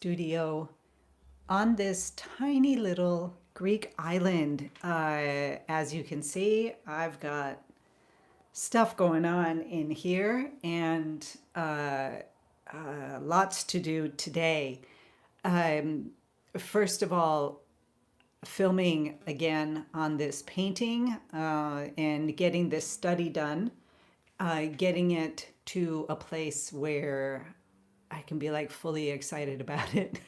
studio on this tiny little Greek island. As you can see, I've got stuff going on in here and lots to do today. Um, First of all, filming again on this painting and getting this study done, getting it to a place where I can be like fully excited about it.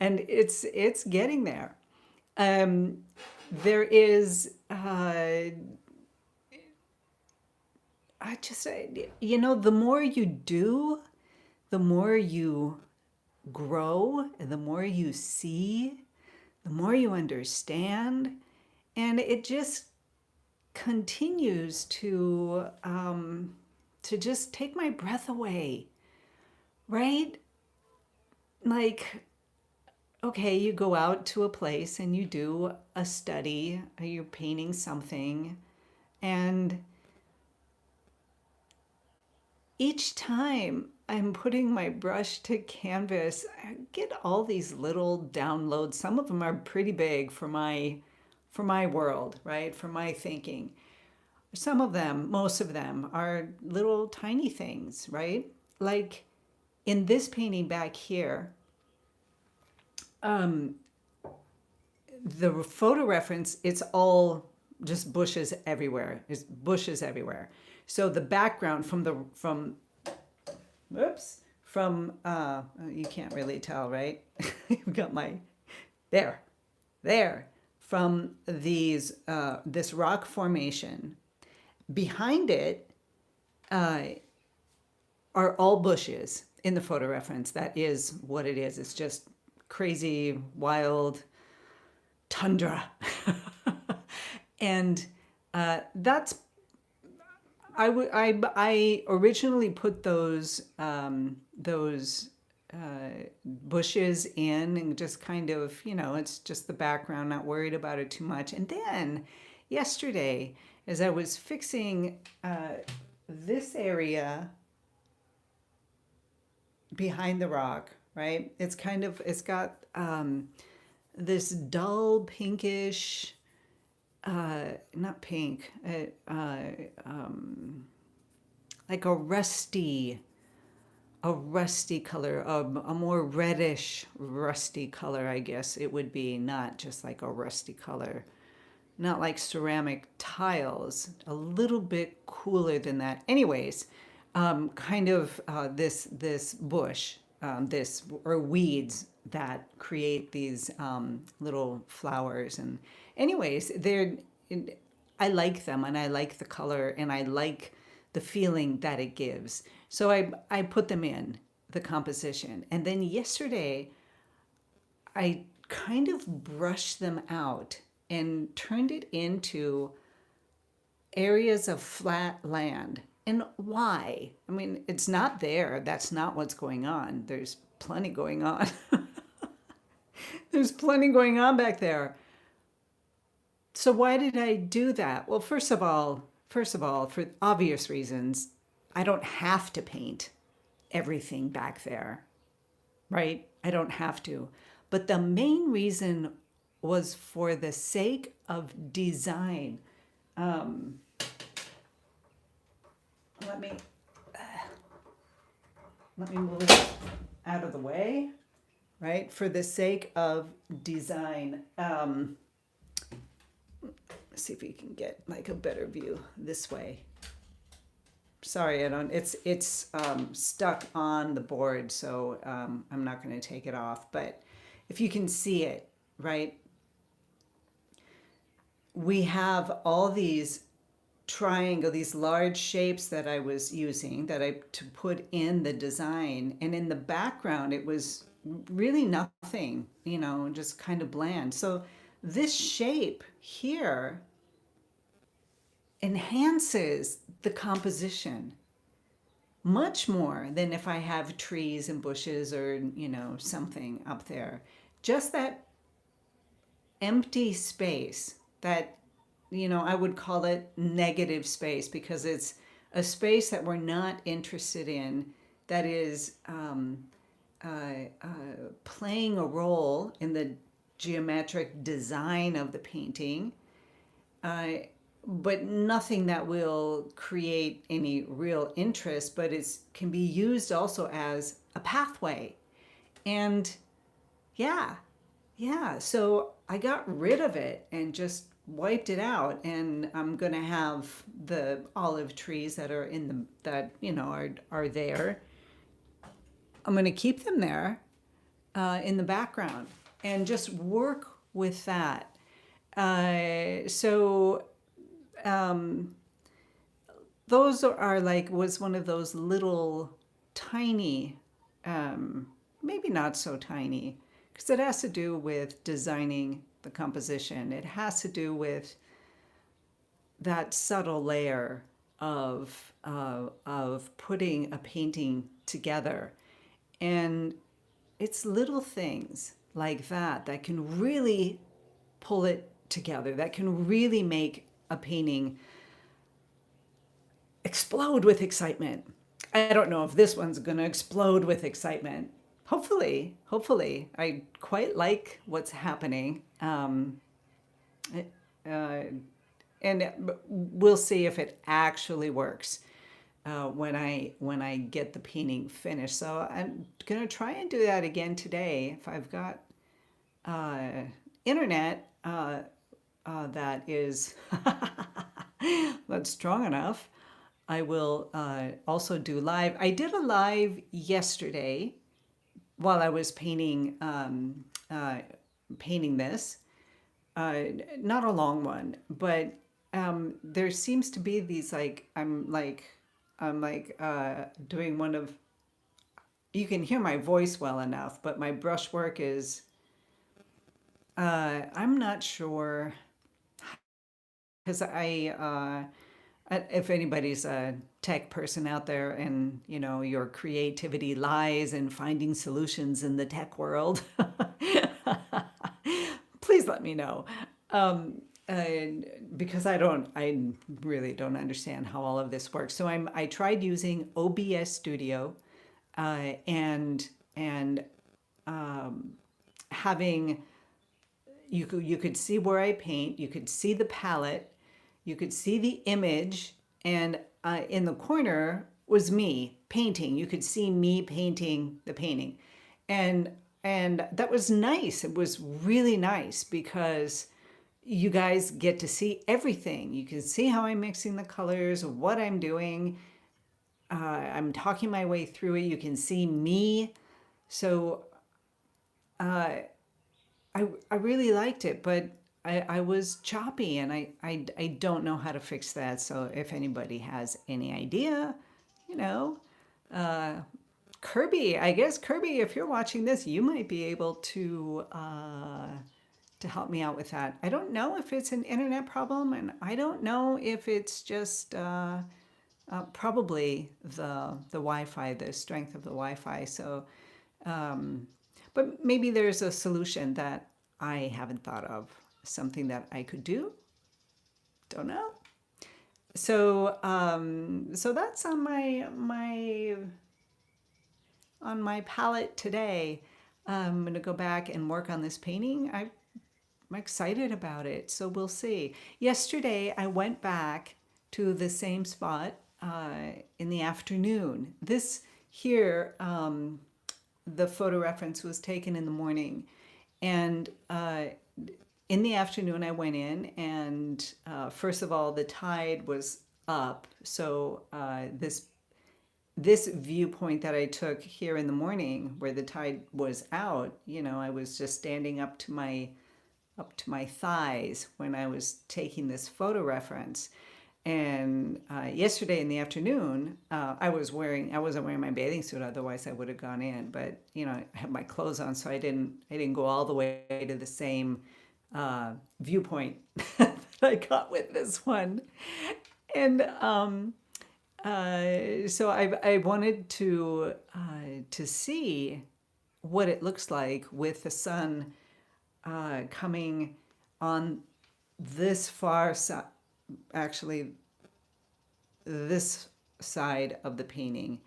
And it's getting there. Um, there is, I just, the more you do, the more you grow, and the more you see, the more you understand, and it just continues to just take my breath away, right? Like, okay, you go out to a place and you do a study, or you're painting something, and each time I'm putting my brush to canvas, I get all these little downloads. Some of them are pretty big for my world, right? For my thinking. Some of them, most of them are little tiny things, right? Like in this painting back here, the photo reference, it's all just bushes everywhere. There's bushes everywhere. So the background whoops, from you can't really tell, right? You've got my there, there, from this rock formation. Behind it are all bushes in the photo reference. That is what it is. It's just crazy, wild tundra. And that's I originally put those bushes in and just kind of, it's just the background, not worried about it too much. And then yesterday, as I was fixing this area behind the rock, right? It's got this dull pinkish, not pink, like a rusty color, a more reddish rusty color, I guess it would be, not just like a rusty color, not like ceramic tiles, a little bit cooler than that. Anyways, kind of this bush, this or weeds that create these little flowers. And anyways, I like them, and I like the color, and I like the feeling that it gives. So I put them in the composition, and then yesterday I kind of brushed them out and turned it into areas of flat land. And why? I mean, it's not there. That's not what's going on. There's plenty going on. There's plenty going on back there. So why did I do that? Well, first of all, for obvious reasons, I don't have to paint everything back there, right? I don't have to. But the main reason was for the sake of design. Um, let me move it out of the way, right? For the sake of design. Let's see if we can get like a better view this way. Sorry, I don't. It's stuck on the board, so I'm not going to take it off. But if you can see it, right? We have all these these large shapes that I was using to put in the design, and in the background it was really nothing, just kind of bland. So this shape here enhances the composition much more than if I have trees and bushes or, something up there. Just that empty space, that, I would call it negative space, because it's a space that we're not interested in, that is playing a role in the geometric design of the painting, uh, but nothing that will create any real interest, but it can be used also as a pathway. And yeah, yeah. So I got rid of it and just wiped it out. And I'm going to have the olive trees that are in the, that, are there. I'm going to keep them there in the background and just work with that. So those are like, was one of those little tiny, maybe not so tiny, because it has to do with designing the composition. It has to do with that subtle layer of putting a painting together. And it's little things like that can really pull it together, that can really make a painting explode with excitement. I don't know if this one's going to explode with excitement. Hopefully. I quite like what's happening. Uh, and we'll see if it actually works when I get the painting finished. So I'm gonna try and do that again today if I've got internet that is that's strong enough. I will also do live. I did a live yesterday while I was painting this. Not a long one, but there seems to be these like I'm doing one of, you can hear my voice well enough, but my brushwork is I'm not sure because if anybody's a tech person out there and your creativity lies in finding solutions in the tech world, please let me know. Because I really don't understand how all of this works. So I tried using OBS Studio, and having, you could see where I paint, you could see the palette, you could see the image, and in the corner was me painting. You could see me painting the painting, and that was nice. It was really nice because you guys get to see everything. You can see how I'm mixing the colors, what I'm doing. I'm talking my way through it. You can see me. So I really liked it, but I was choppy and I don't know how to fix that. So if anybody has any idea, you know, Kirby, I guess Kirby, if you're watching this, you might be able to help me out with that. I don't know if it's an internet problem, and I don't know if it's just probably the Wi-Fi, the strength of the Wi-Fi. So, but maybe there's a solution that I haven't thought of, something that I could do. Don't know. So, so that's on my palette today. I'm gonna go back and work on this painting. I'm excited about it, so we'll see. Yesterday, I went back to the same spot in the afternoon. This here, the photo reference was taken in the morning, and in the afternoon I went in, and first of all, the tide was up, so this viewpoint that I took here in the morning where the tide was out, I was just standing up to my thighs when I was taking this photo reference. And yesterday in the afternoon, I wasn't wearing my bathing suit, otherwise I would have gone in. But I had my clothes on, so I didn't go all the way to the same viewpoint that I got with this one. And so I wanted to see what it looks like with the sun coming on this far side, actually this side of the painting,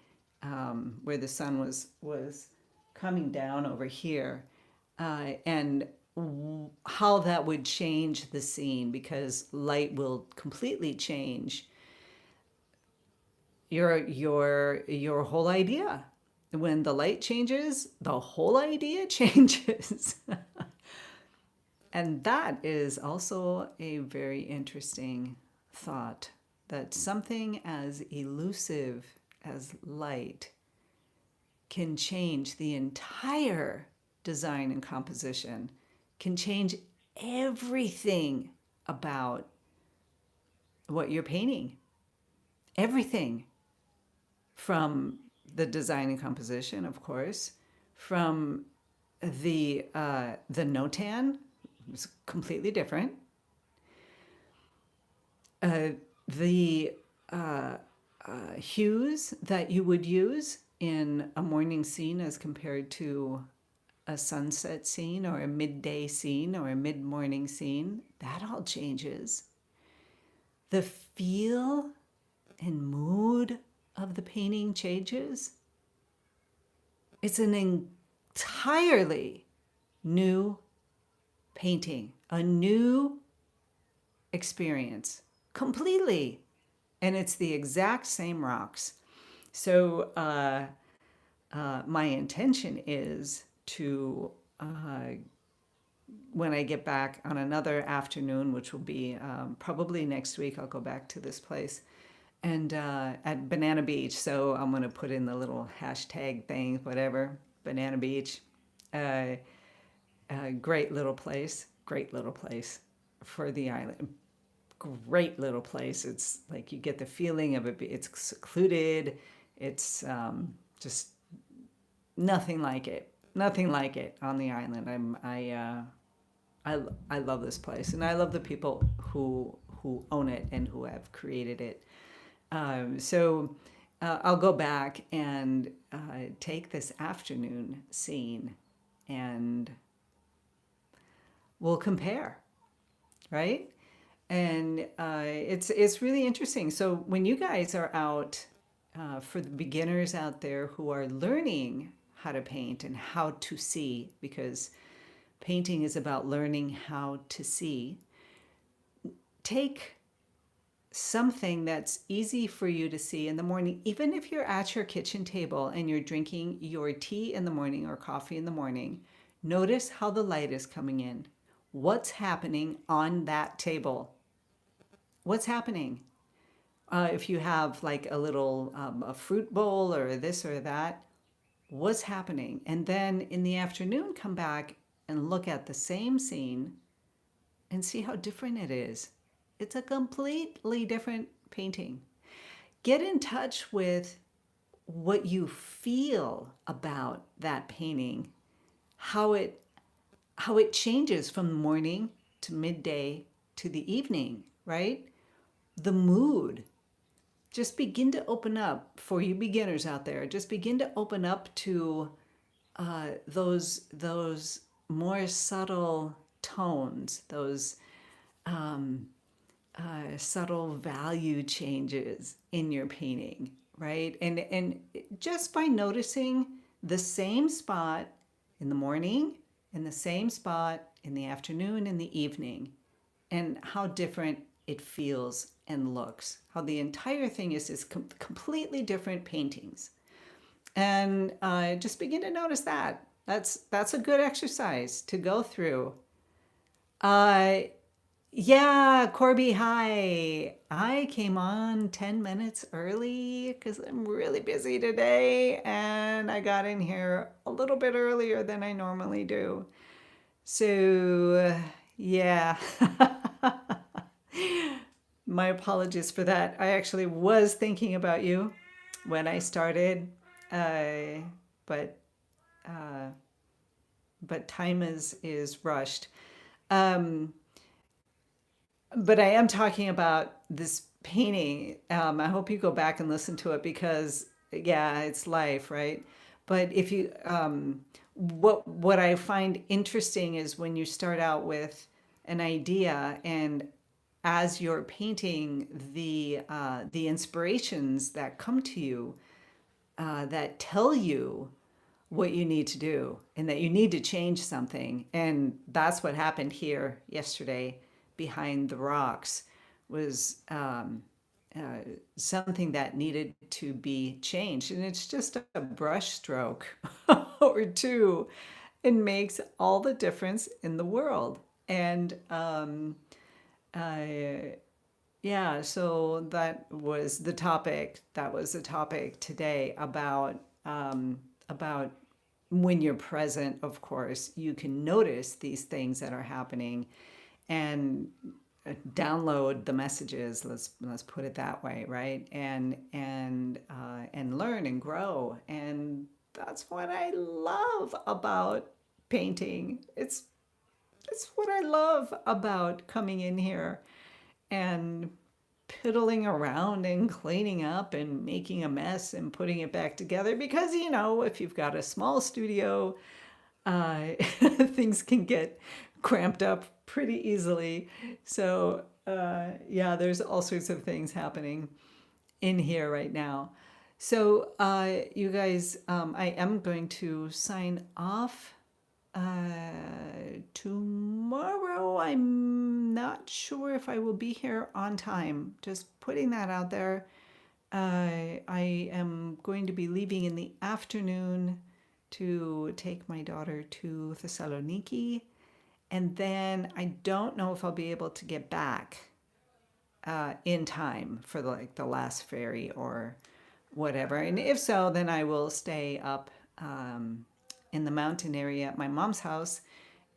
where the sun was coming down over here, and how that would change the scene, because light will completely change your whole idea. When the light changes, the whole idea changes. And that is also a very interesting thought, that something as elusive as light can change the entire design and composition, can change everything about what you're painting. Everything, from the design and composition, of course, from the notan, it's completely different. The hues that you would use in a morning scene as compared to a sunset scene or a midday scene or a mid-morning scene, that all changes. The feel and mood of the painting changes. It's an entirely new painting, a new experience, completely. And it's the exact same rocks. So my intention is to, when I get back on another afternoon, which will be probably next week, I'll go back to this place, and at Banana Beach. So I'm going to put in the little hashtag thing, whatever, Banana Beach. Great little place for the island. Great little place. It's like you get the feeling of it. It's secluded. It's just nothing like it. Nothing like it on the island. I love this place, and I love the people who own it and who have created it. So I'll go back and take this afternoon scene, and we'll compare, right? And it's really interesting. So when you guys are out, for the beginners out there who are learning how to paint and how to see, because painting is about learning how to see, take something that's easy for you to see in the morning, even if you're at your kitchen table and you're drinking your tea in the morning or coffee in the morning. Notice how the light is coming in. What's happening on that table? What's happening? If you have like a little a fruit bowl or this or that, what's happening? And then in the afternoon, come back and look at the same scene and see how different it is. It's a completely different painting. Get in touch with what you feel about that painting, how it changes from morning to midday to the evening, right? The mood. Just begin to open up, for you beginners out there. Just begin to open up to those more subtle tones, those subtle value changes in your painting, right? And just by noticing the same spot in the morning and the same spot in the afternoon and the evening, and how different it feels and looks, how the entire thing is completely different paintings. And just begin to notice that. That's a good exercise to go through. Yeah, Corby, hi. I came on 10 minutes early because I'm really busy today, and I got in here a little bit earlier than I normally do. So, yeah. My apologies for that. I actually was thinking about you when I started, but time is rushed. But I am talking about this painting. I hope you go back and listen to it, because yeah, it's life, right? But if you, what I find interesting is when you start out with an idea, and as you're painting, the inspirations that come to you, that tell you what you need to do and that you need to change something. And that's what happened here yesterday behind the rocks was something that needed to be changed. And it's just a brush stroke or two. It makes all the difference in the world. And I, yeah, so that was the topic. That was the topic today about when you're present, of course, you can notice these things that are happening and download the messages. Let's put it that way, right? And learn and grow. And that's what I love about painting. It's what I love about coming in here and piddling around and cleaning up and making a mess and putting it back together because if you've got a small studio, things can get cramped up pretty easily. So yeah, there's all sorts of things happening in here right now. So you guys, I am going to sign off tomorrow. I'm not sure if I will be here on time. Just putting that out there. I am going to be leaving in the afternoon to take my daughter to Thessaloniki. And then I don't know if I'll be able to get back in time for the last ferry or whatever. And if so, then I will stay up in the mountain area at my mom's house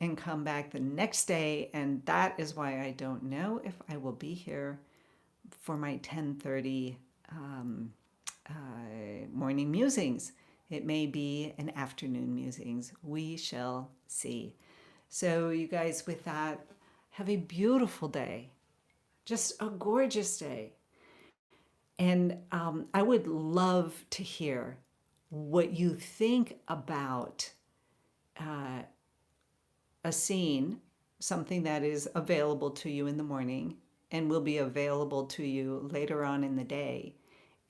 and come back the next day. And that is why I don't know if I will be here for my 10:30 morning musings. It may be an afternoon musings. We shall see. So you guys, with that, have a beautiful day. Just a gorgeous day. And I would love to hear what you think about a scene, something that is available to you in the morning and will be available to you later on in the day,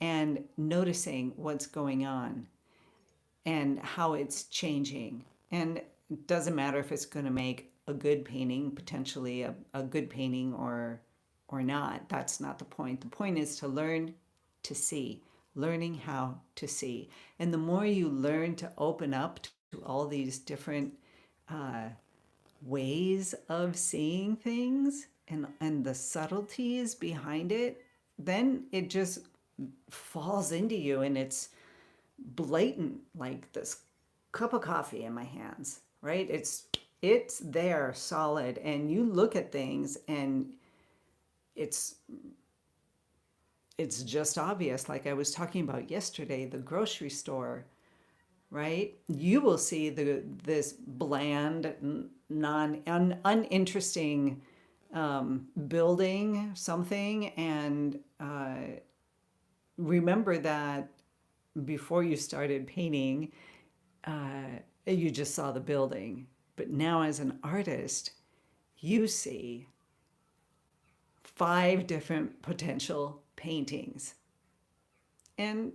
and noticing what's going on and how it's changing. And it doesn't matter if it's going to make a good painting, potentially a good painting or not. That's not the point. The point is to learn to see, learning how to see. And the more you learn to open up to all these different ways of seeing things and the subtleties behind it, then it just falls into you and it's blatant, like this cup of coffee in my hands, right? It's there solid, and you look at things and it's it's just obvious. Like I was talking about yesterday, the grocery store, right? You will see this bland, uninteresting building something, and remember that before you started painting, you just saw the building. But now, as an artist, you see 5 different potential paintings. And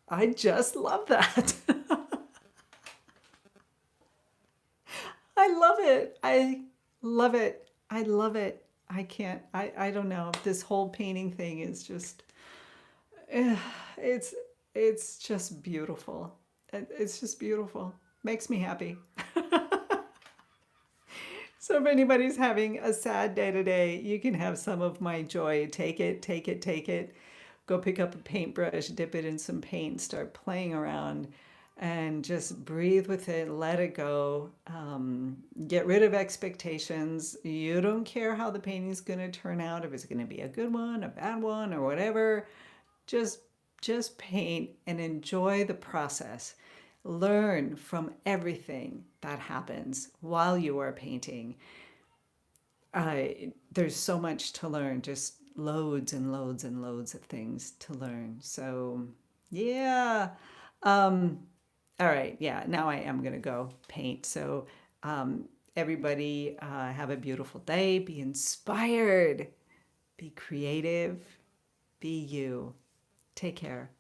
I just love that. I love it. I love it. I love it. I can't, I don't know. This whole painting thing is just, it's, it's just beautiful. It's just beautiful. Makes me happy. So if anybody's having a sad day today, you can have some of my joy. Take it, take it, take it. Go pick up a paintbrush, dip it in some paint, start playing around, and just breathe with it, let it go. Get rid of expectations. You don't care how the painting's going to turn out, if it's going to be a good one, a bad one, or whatever. Just just paint and enjoy the process. Learn from everything that happens while you are painting. There's so much to learn, just loads and loads and loads of things to learn. So, yeah. Um, all right. Yeah. Now I am going to go paint. So, everybody, have a beautiful day. Be inspired. Be creative. Be you. Take care.